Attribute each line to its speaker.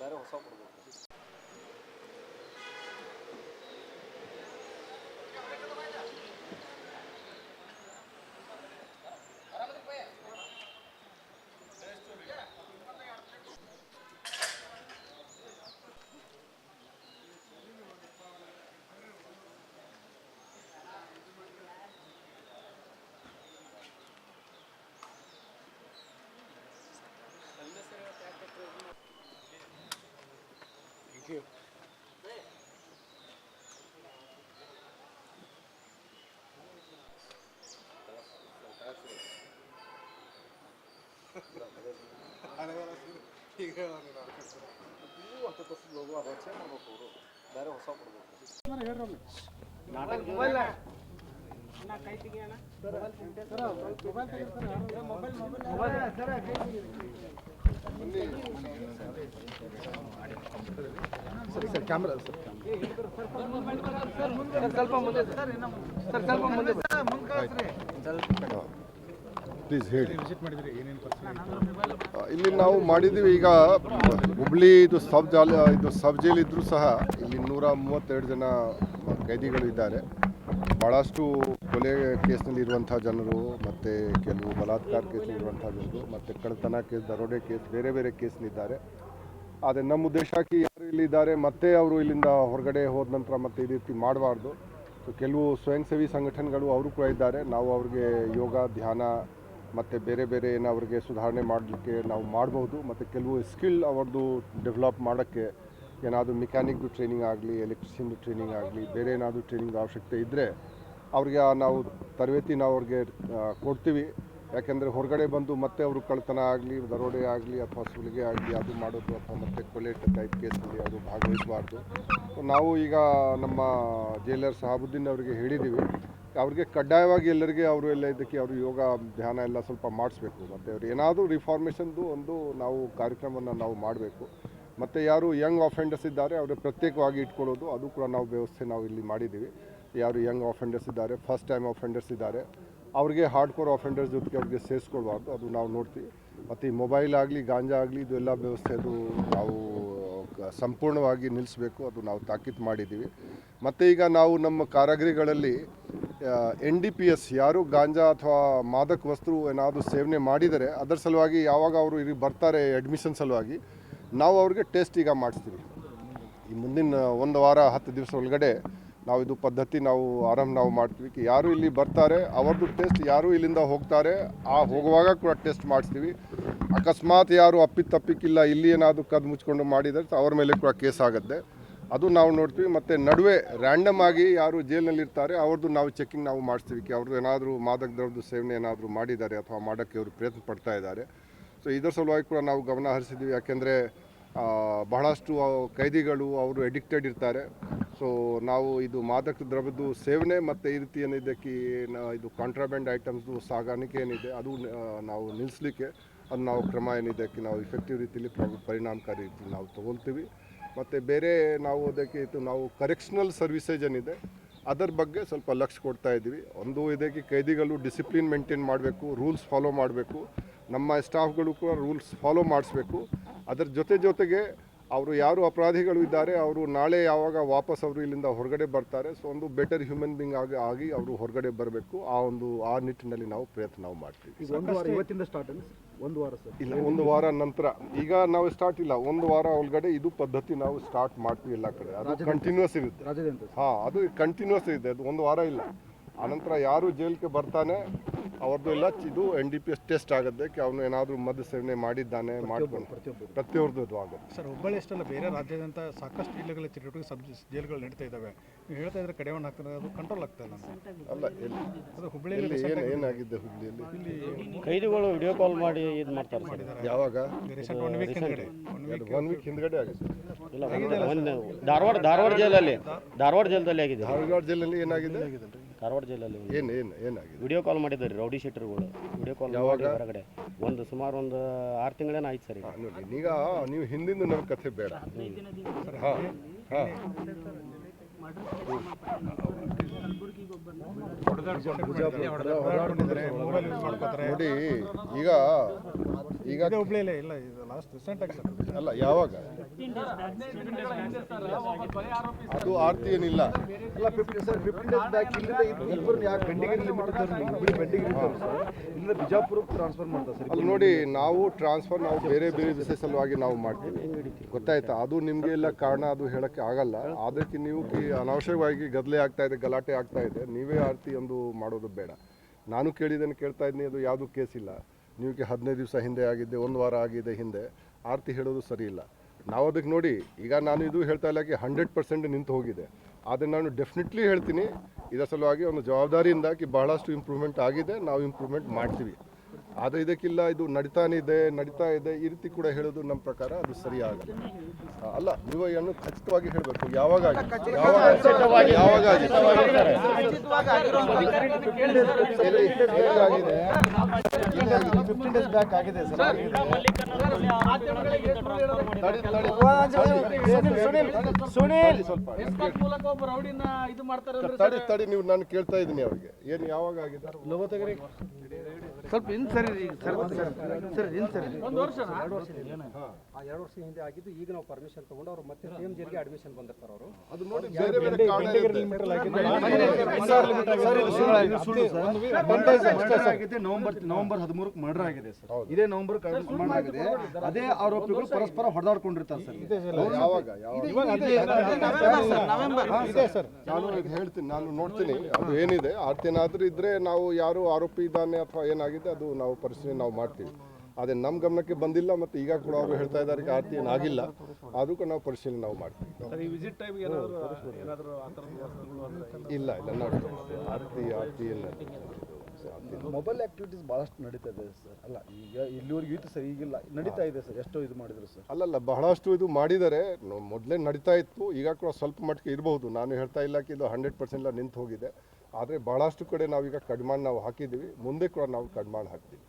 Speaker 1: ಬೇರೆ ಹೊಸ ಕೊಡ್ಬೇಕು. ಬೇರೆ ಹೊಸ ಕೊಡ್ಬೇಕು.
Speaker 2: ಸರ್ ಕ್ಯಾಮ್ರಾ ಸ್ವಲ್ಪ ಮುಂದೆ
Speaker 3: ಪ್ಲೀಸ್ ಹೇಳಿ.
Speaker 2: ವಿಸಿಟ್ ಮಾಡಿದ್ರಿ ಏನೇನು
Speaker 3: ಇಲ್ಲಿ ನಾವು ಮಾಡಿದ್ದೀವಿ. ಈಗ ಹುಬ್ಳಿ ಇದು ಸಬ್ ಜೈಲ್ ಇದ್ದರೂ ಸಹ ಇಲ್ಲಿ 132 ಜನ ಕೈದಿಗಳು ಇದ್ದಾರೆ. ಭಾಳಷ್ಟು ಕೊಲೆ ಕೇಸ್ನಲ್ಲಿ ಇರುವಂಥ ಜನರು, ಮತ್ತು ಕೆಲವು ಬಲಾತ್ಕಾರ ಕೇಸ್ನಲ್ಲಿರುವಂಥ ಜನರು, ಮತ್ತು ಕಳ್ಳತನ ಕೇಸ್, ದರೋಡೆ ಕೇಸ್, ಬೇರೆ ಬೇರೆ ಕೇಸ್ನಿದ್ದಾರೆ. ಆದರೆ ನಮ್ಮ ಉದ್ದೇಶಕ್ಕೆ ಯಾರು ಇಲ್ಲಿದ್ದಾರೆ ಮತ್ತೆ ಅವರು ಇಲ್ಲಿಂದ ಹೊರಗಡೆ ಹೋದ ನಂತರ ಮತ್ತೆ ಈ ರೀತಿ ಮಾಡಬಾರ್ದು. ಸೊ ಕೆಲವು ಸ್ವಯಂ ಸೇವಿ ಸಂಘಟನೆಗಳು ಅವರು ಕೂಡ ಇದ್ದಾರೆ. ನಾವು ಅವ್ರಿಗೆ ಯೋಗ, ಧ್ಯಾನ ಮತ್ತು ಬೇರೆ ಬೇರೆ ಏನು ಅವ್ರಿಗೆ ಸುಧಾರಣೆ ಮಾಡಲಿಕ್ಕೆ ನಾವು ಮಾಡ್ಬೋದು. ಮತ್ತು ಕೆಲವು ಸ್ಕಿಲ್ ಅವ್ರದ್ದು ಡೆವಲಪ್ ಮಾಡೋಕ್ಕೆ ಏನಾದರೂ ಮೆಕ್ಯಾನಿಕ್ದು ಟ್ರೈನಿಂಗ್ ಆಗಲಿ, ಎಲೆಕ್ಟ್ರಿಷಿಯನ್ದು ಟ್ರೈನಿಂಗ್ ಆಗಲಿ, ಬೇರೆ ಏನಾದರೂ ಟ್ರೈನಿಂಗ್ ಅವಶ್ಯಕತೆ ಇದ್ದರೆ ಅವ್ರಿಗೆ ನಾವು ತರಬೇತಿ ನಾವು ಅವ್ರಿಗೆ ಕೊಡ್ತೀವಿ. ಯಾಕೆಂದರೆ ಹೊರಗಡೆ ಬಂದು ಮತ್ತೆ ಅವರು ಕಳ್ಳತನ ಆಗಲಿ, ದರೋಡೆ ಆಗಲಿ ಅಥವಾ ಸುಲಿಗೆ ಆಗಲಿ ಅದು ಮಾಡೋದು ಅಥವಾ ಮತ್ತೆ ಕೊಲೆ ಟೈಪ್ ಕೇಸಲ್ಲಿ ಅವರು ಭಾಗವಹಿಸಬಾರ್ದು. ನಾವು ಈಗ ನಮ್ಮ ಜೈಲರ್ ಸಹಾಬುದ್ದೀನ್ ಅವರಿಗೆ ಹೇಳಿದ್ದೀವಿ, ಅವ್ರಿಗೆ ಕಡ್ಡಾಯವಾಗಿ ಎಲ್ಲರಿಗೆ ಅವರು ಎಲ್ಲ ಇದಕ್ಕೆ ಅವರು ಯೋಗ, ಧ್ಯಾನ ಎಲ್ಲ ಸ್ವಲ್ಪ ಮಾಡಿಸ್ಬೇಕು. ಮತ್ತು ಅವ್ರು ಏನಾದರೂ ರಿಫಾರ್ಮೇಷನ್ದು ಒಂದು ನಾವು ಕಾರ್ಯಕ್ರಮವನ್ನು ನಾವು ಮಾಡಬೇಕು. ಮತ್ತು ಯಾರು ಯಂಗ್ ಆಫೆಂಡರ್ಸ್ ಇದ್ದಾರೆ ಅವ್ರಿಗೆ ಪ್ರತ್ಯೇಕವಾಗಿ ಇಟ್ಕೊಳ್ಳೋದು, ಅದು ಕೂಡ ನಾವು ವ್ಯವಸ್ಥೆ ನಾವು ಇಲ್ಲಿ ಮಾಡಿದ್ದೀವಿ. ಯಾರು ಯಂಗ್ ಆಫೆಂಡರ್ಸ್ ಇದ್ದಾರೆ, ಫಸ್ಟ್ ಟೈಮ್ ಆಫೆಂಡರ್ಸ್ ಇದ್ದಾರೆ, ಅವ್ರಿಗೆ ಹಾರ್ಡ್ ಕೋರ್ ಆಫೆಂಡರ್ಸ್ ಜೊತೆಗೆ ಅವ್ರಿಗೆ ಸೇರಿಸ್ಕೊಳ್ಬಾರ್ದು, ಅದು ನಾವು ನೋಡ್ತೀವಿ. ಮತ್ತು ಈ ಮೊಬೈಲ್ ಆಗಲಿ, ಗಾಂಜಾ ಆಗಲಿ, ಇದು ಎಲ್ಲ ವ್ಯವಸ್ಥೆ ಅದು ನಾವು ಸಂಪೂರ್ಣವಾಗಿ ನಿಲ್ಲಿಸಬೇಕು, ಅದು ನಾವು ತಾಕೀತು ಮಾಡಿದ್ದೀವಿ. ಮತ್ತು ಈಗ ನಾವು ನಮ್ಮ ಕಾರಾಗೃಹಗಳಲ್ಲಿ NDPS ಯಾರು ಗಾಂಜಾ ಅಥವಾ ಮಾದಕ ವಸ್ತು ಏನಾದರೂ ಸೇವನೆ ಮಾಡಿದರೆ ಅದರ ಸಲುವಾಗಿ ಯಾವಾಗ ಅವರು ಇಲ್ಲಿ ಬರ್ತಾರೆ ಅಡ್ಮಿಷನ್ ಸಲುವಾಗಿ ನಾವು ಅವ್ರಿಗೆ ಟೆಸ್ಟ್ ಈಗ ಮಾಡಿಸ್ತೀವಿ. ಈ ಮುಂದಿನ 1 ವಾರ 10 ದಿವಸ ಒಳಗಡೆ ನಾವು ಇದು ಪದ್ಧತಿ ನಾವು ಮಾಡ್ತೀವಿ. ಯಾರು ಇಲ್ಲಿ ಬರ್ತಾರೆ ಅವ್ರದ್ದು ಟೆಸ್ಟ್, ಯಾರು ಇಲ್ಲಿಂದ ಹೋಗ್ತಾರೆ ಆ ಹೋಗುವಾಗ ಕೂಡ ಟೆಸ್ಟ್ ಮಾಡಿಸ್ತೀವಿ. ಅಕಸ್ಮಾತ್ ಯಾರು ಅಪ್ಪಿತಪ್ಪಿಕ್ಕಿಲ್ಲ ಇಲ್ಲಿ ಏನಾದರೂ ಕದ್ದು ಮುಚ್ಕೊಂಡು ಮಾಡಿದರೆ ಅವ್ರ ಮೇಲೆ ಕೂಡ ಕೇಸ್ ಆಗುತ್ತೆ, ಅದು ನಾವು ನೋಡ್ತೀವಿ. ಮತ್ತು ನಡುವೆ ರ್ಯಾಂಡಮ್ ಆಗಿ ಯಾರು ಜೈಲಿನಲ್ಲಿರ್ತಾರೆ ಅವ್ರದ್ದು ನಾವು ಚೆಕಿಂಗ್ ನಾವು ಮಾಡಿಸ್ತೀವಿ. ಅವ್ರದ್ದು ಏನಾದರೂ ಮಾದಕ ದ್ರವ್ಯದ ಸೇವನೆ ಏನಾದರೂ ಮಾಡಿದ್ದಾರೆ ಅಥವಾ ಮಾಡೋಕ್ಕೆ ಅವರು ಪ್ರಯತ್ನ ಪಡ್ತಾ ಇದ್ದಾರೆ. ಸೊ ಇದರ ಸಲುವಾಗಿ ಕೂಡ ನಾವು ಗಮನ ಹರಿಸಿದ್ದೀವಿ. ಯಾಕೆಂದರೆ ಬಹಳಷ್ಟು ಕೈದಿಗಳು ಅವರು ಎಡಿಕ್ಟೆಡ್ ಇರ್ತಾರೆ. ಸೊ ನಾವು ಇದು ಮಾದಕ ದ್ರವ್ಯದ್ದು ಸೇವನೆ ಮತ್ತು ಈ ರೀತಿ ಏನಿದ್ದಕ್ಕೆ ಇದು ಕಾಂಟ್ರಾಬ್ಯಾಂಡ್ ಐಟಮ್ಸ್ದು ಸಾಗಾಣಿಕೆ ಏನಿದೆ ಅದು ನಾವು ನಿಲ್ಲಿಸಲಿಕ್ಕೆ ಅದು ನಾವು ಕ್ರಮ ಏನಿದ್ದಕ್ಕೆ ನಾವು ಇಫೆಕ್ಟಿವ್ ರೀತಿಯಲ್ಲಿ ಪರಿಣಾಮಕಾರಿ ರೀತಿಯಲ್ಲಿ ನಾವು ತೊಗೊಳ್ತೀವಿ. ಮತ್ತು ಬೇರೆ ನಾವು ಅದಕ್ಕೆ ನಾವು ಕರೆಕ್ಷನಲ್ ಸರ್ವಿಸೇಜ್ ಏನಿದೆ ಅದರ ಬಗ್ಗೆ ಸ್ವಲ್ಪ ಲಕ್ಷ್ಯ ಕೊಡ್ತಾ ಇದ್ದೀವಿ. ಒಂದು ಇದಕ್ಕೆ ಕೈದಿಗಳು ಡಿಸಿಪ್ಲಿನ್ ಮೇಂಟೈನ್ ಮಾಡಬೇಕು, ರೂಲ್ಸ್ ಫಾಲೋ ಮಾಡಬೇಕು, ನಮ್ಮ ಸ್ಟಾಫ್ಗಳು ಕೂಡ ರೂಲ್ಸ್ ಫಾಲೋ ಮಾಡಿಸ್ಬೇಕು. ಅದರ ಜೊತೆಗೆ ಅವರು ಯಾರು ಅಪರಾಧಿಗಳು ಇದ್ದಾರೆ ಅವರು ನಾಳೆ ಯಾವಾಗ ವಾಪಸ್ ಅವರು ಇಲ್ಲಿಂದ ಹೊರಗಡೆ ಬರ್ತಾರೆ, ಸೊ ಒಂದು ಬೆಟರ್ ಹ್ಯೂಮನ್ ಬೀಯಿಂಗ್ ಆಗಿ ಅವರು ಹೊರಗಡೆ ಬರಬೇಕು. ಆ ನಿಟ್ಟಿನಲ್ಲಿ ನಾವು ಪ್ರಯತ್ನ ನಾವು ಮಾಡ್ತೀವಿ.
Speaker 2: ಇವತ್ತಿಂದ ಸ್ಟಾರ್ಟ್ ಒಂದು ವಾರ ಸರ್?
Speaker 3: ಇಲ್ಲ, 1 ವಾರ ನಂತರ. ಈಗ ನಾವು ಸ್ಟಾರ್ಟ್ ಇಲ್ಲ, 1 ವಾರ ಒಳಗಡೆ ಇದು ಪದ್ಧತಿ ನಾವು ಸ್ಟಾರ್ಟ್ ಮಾಡ್ತೀವಿ ಎಲ್ಲ ಕಡೆ. ಅದು ಕಂಟಿನ್ಯೂಸ್ ಇರುತ್ತೆ. ಅದು ಕಂಟಿನ್ಯೂಸ್ ಇದೆ, ಅದು 1 ವಾರ ಇಲ್ಲ. ಆನಂತರ ಯಾರು ಜೈಲಿಗೆ ಬರ್ತಾನೆ ಅವ್ರದ್ದು ಎಲ್ಲ ಇದು NDPS ಟೆಸ್ಟ್ ಆಗುತ್ತೆ, ಅವನು ಏನಾದರೂ ಮದ್ದು ಸೇವನೆ ಮಾಡಿದ್ದಾನೆ ಮಾಡ್ಕೊಂಡು ಪ್ರತಿಯೊಬ್ಬರದ್ದು ಇದು ಆಗುತ್ತೆ.
Speaker 2: ಸರ್ ಹುಬ್ಬಳ್ಳಿ ಅಷ್ಟಲ್ಲ, ಬೇರೆ ರಾಜ್ಯಾದ್ಯಂತ ಸಾಕಷ್ಟು ಜಿಲ್ಲೆಗಳ ಚಟುವಟಿಕೆ ಜೈಲುಗಳು ನಡೀತಾ ಇದ್ದಾವೆ. ನೀವು ಹೇಳ್ತಾ ಇದ್ರೆ ಕಡಿವಾಣ ಆಗ್ತದೆ, ಅದು ಕಂಟ್ರೋಲ್ ಆಗ್ತಾ ಇಲ್ಲ
Speaker 3: ಅಲ್ಲ.
Speaker 2: ಅದು ಹುಬ್ಬಳ್ಳಿಯಲ್ಲಿ
Speaker 3: ಏನಾಗಿದೆ ಹುಬ್ಬಳ್ಳಿಯಲ್ಲಿ?
Speaker 4: ಇಲ್ಲಿ ಕೈದಿಗಳು ವಿಡಿಯೋ ಕಾಲ್ ಮಾಡಿ ಇದು ಮಾಡ್ತಾರೆ.
Speaker 3: ಯಾವಾಗ?
Speaker 2: ರೀಸೆಂಟ್ 1 ವೀಕ್ ಹಿಂದ್ಗಡೆ.
Speaker 3: 1 ವೀಕ್ ಹಿಂದ್ಗಡೆ ಆಗಿದೆ.
Speaker 4: ಇಲ್ಲ, ಒಂದು ಧಾರವಾಡ ಜೈಲಲ್ಲಿ ಆಗಿದೆ.
Speaker 3: ಧಾರವಾಡ ಜೈಲಲ್ಲಿ ಏನಾಗಿದೆ?
Speaker 4: ಧಾರವಾಡ ಜೈಲಲ್ಲಿ
Speaker 3: ಏನಾಗಿದೆ?
Speaker 4: ವಿಡಿಯೋ ಕಾಲ್ ಮಾಡಿದ್ದಾರೆ ರೌಡಿ ಶೀಟರ್ಗಳು. ವಿಡಿಯೋ ಕಾಲ್ ಮಾಡಿ ಹೊರಗಡೆ ಸುಮಾರು ಒಂದು 6 ತಿಂಗಳೇನೋ ಆಯ್ತು ಸರ್.
Speaker 3: ನೋಡಿ, ಈಗ ನೀವು ಹಿಂದಿಂದ ನಮ್ಮ ಕಥೆ ಬೇಡ. ನೋಡಿ, ಈಗ
Speaker 2: ಹುಬ್ಬಳ್ಳಿಯಲ್ಲೇ ಇಲ್ಲ, ಲಾಸ್ಟ್ ರೀಸೆಂಟ್ ಆಗಿ
Speaker 3: ಅಲ್ಲ, ಯಾವಾಗ ಅದು ಆರ್ತಿ ಏನಿಲ್ಲ.
Speaker 1: ಅಲ್ಲ 15 ಡೇಸ್ ಬ್ಯಾಕ್ ಇಲ್ಲಿಂದ ಇಬ್ಬರನ್ನ ಯಾಕೆ ಬೆಂಡಿಗೇರಿ ಲಿಮಿಟ್ ಇದ್ದಾರೆ ಇಬ್ಬರು ಬೆಂಡಿಗೇರಿ ಇದ್ದಾರೆ ಸರ್ ಇಲ್ಲಿಂದ ಬಿಜಾಪುರಕ್ಕೆ ಟ್ರಾನ್ಸ್ಫರ್ ಮಾಡ್ತಾರೆ ಸರ್.
Speaker 3: ಅಲ್ಲಿ ನೋಡಿ ನಾವು ಟ್ರಾನ್ಸ್ಫರ್ ನಾವು ಬೇರೆ ಬೇರೆ ವಿಷಯ ಸಲುವಾಗಿ ನಾವು ಮಾಡ್ತೀವಿ, ಗೊತ್ತಾಯ್ತಾ? ಅದು ನಿಮಗೆ ಎಲ್ಲ ಕಾರಣ ಅದು ಹೇಳೋಕ್ಕೆ ಆಗಲ್ಲ. ಅದಕ್ಕೆ ನೀವು ಅನಾವಶ್ಯಕವಾಗಿ ಗದ್ದಲೆ ಆಗ್ತಾ ಇದೆ, ಗಲಾಟೆ ಆಗ್ತಾ ಇದೆ. ನೀವೇ ಆರ್ತಿ ಒಂದು ಮಾಡೋದು ಬೇಡ. ನಾನು ಕೇಳಿದ್ದೇನೆ, ಕೇಳ್ತಾ ಇದ್ದೀನಿ, ಅದು ಯಾವುದೂ ಕೇಸ್ ಇಲ್ಲ. ನೀವು 15 ದಿವಸ ಹಿಂದೆ ಆಗಿದೆ, 1 ವಾರ ಆಗಿದೆ ಹಿಂದೆ, ಆರ್ತಿ ಹೇಳೋದು ಸರಿ ಇಲ್ಲ. ನಾವು ಅದಕ್ಕೆ ನೋಡಿ, ಈಗ ನಾನು ಇದು ಹೇಳ್ತಾ ಇಲ್ಲ 100% ನಿಂತು ಹೋಗಿದೆ. ಆದರೆ ನಾನು ಡೆಫಿನೆಟ್ಲಿ ಹೇಳ್ತೀನಿ, ಇದರ ಸಲುವಾಗಿ ಒಂದು ಜವಾಬ್ದಾರಿಯಿಂದ ಬಹಳಷ್ಟು ಇಂಪ್ರೂವ್ಮೆಂಟ್ ಆಗಿದೆ, ನಾವು ಇಂಪ್ರೂವ್ಮೆಂಟ್ ಮಾಡ್ತೀವಿ. ಆದರೆ ಇದಕ್ಕಿಲ್ಲ ಇದು ನಡೀತಾ ಇದೆ ಈ ರೀತಿ ಕೂಡ ಹೇಳೋದು ನಮ್ಮ ಪ್ರಕಾರ ಅದು ಸರಿ ಆಗಲ್ಲ. ಅಲ್ಲ, ನೀವು ಏನು ಖಚಿತವಾಗಿ ಹೇಳಬೇಕು, ಯಾವಾಗ ತಡಿ ನೀವು ನಾನು ಕೇಳ್ತಾ ಇದ್ದೀನಿ ಅವ್ರಿಗೆ ಏನು ಯಾವಾಗ ಆಗಿದೆ
Speaker 1: ಸ್ವಲ್ಪ ಇನ್ ಸರಿ ಸರ್ ಇನ್ ಸರಿ
Speaker 5: 1 ವರ್ಷ 2 ವರ್ಷ 2 ವರ್ಷ ಹಿಂದೆ ಆಗಿದ್ದು. ಈಗ ನಾವು ಪರ್ಮಿಷನ್ ತಗೊಂಡು ಅವ್ರು ಮತ್ತೆ ಸೇಮ್ ಜೇಲ್ಗೆ ಅಡ್ಮಿಷನ್ ಬಂದಿರ್ತಾರೆ ಅವರು.
Speaker 3: ಅದು ನೋಡಿ ಬೇರೆ ಬೇರೆ ಕಾರಣ ಇರುತ್ತೆ.
Speaker 1: ನವೆಂಬರ್ 13ಕ್ಕೆ ಮರ್ಡರ್ ಆಗಿದೆ ಸರ್. ಇದೇ ನವೆಂಬರ್ ಮರ್ಡರ್ ಆಗಿದೆ. ಅದೇ ಆರೋಪಿಗಳು ಪರಸ್ಪರ ಹೊಡೆದಾಡ್ಕೊಂಡಿರ್ತಾರೆ ಸರ್.
Speaker 3: ನಾನು ಇದು ಹೇಳ್ತೀನಿ, ನಾನು ನೋಡ್ತೀನಿ ಅದು ಏನಿದೆ. ಆತೇನಾದ್ರೂ ಇದ್ರೆ ನಾವು ಯಾರು ಆರೋಪಿ ಇದ್ದಾನೆ ಅಥವಾ ಏನಾಗಿದೆ ಅದು ನಾವು ಪರಿಶೀಲನೆ ನಾವು ಮಾಡ್ತೀವಿ. ಆದರೆ ನಮ್ಮ ಗಮನಕ್ಕೆ ಬಂದಿಲ್ಲ, ಮತ್ತು ಈಗ ಕೂಡ ಅವರು ಹೇಳ್ತಾ ಇದ್ದಾರೆ ಆರ್ತಿ ಏನಾಗಿಲ್ಲ, ಆದರೂ ಕೂಡ ನಾವು ಪರಿಶೀಲನೆ ನಾವು ಮಾಡ್ತೀವಿ. ಇಲ್ಲ ನೋಡಿ ಆರ್ತಿ ಇಲ್ಲ.
Speaker 1: ಮೊಬೈಲ್ ಆಕ್ಟಿವಿಟೀಸ್ ಭಾಳಷ್ಟು ನಡೀತಾ ಇದೆ ಸರ್. ಅಲ್ಲ ಈಗ ಇಲ್ಲಿವರೆಗೂ ಇತ್ತು ಸರ್, ಈಗಿಲ್ಲ ನಡೀತಾ ಇದೆ ಸರ್. ಎಷ್ಟೋ ಇದು ಮಾಡಿದ್ರು ಸರ್.
Speaker 3: ಅಲ್ಲಲ್ಲ, ಬಹಳಷ್ಟು ಇದು ಮಾಡಿದ್ದಾರೆ. ಮೊದಲೇ ನಡೀತಾ ಇತ್ತು, ಈಗ ಕೂಡ ಸ್ವಲ್ಪ ಮಟ್ಟಿಗೆ ಇರಬಹುದು. ನಾನು ಹೇಳ್ತಾ ಇಲ್ಲ ಇದು 100% ನಿಂತು ಹೋಗಿದೆ. ಆದರೆ ಬಹಳಷ್ಟು ಕಡೆ ನಾವೀಗ ಕಡಿಮಾಣ ನಾವು ಹಾಕಿದ್ದೀವಿ, ಮುಂದೆ ಕೂಡ ನಾವು ಕಡಿಮಾಣ ಹಾಕ್ತೀವಿ.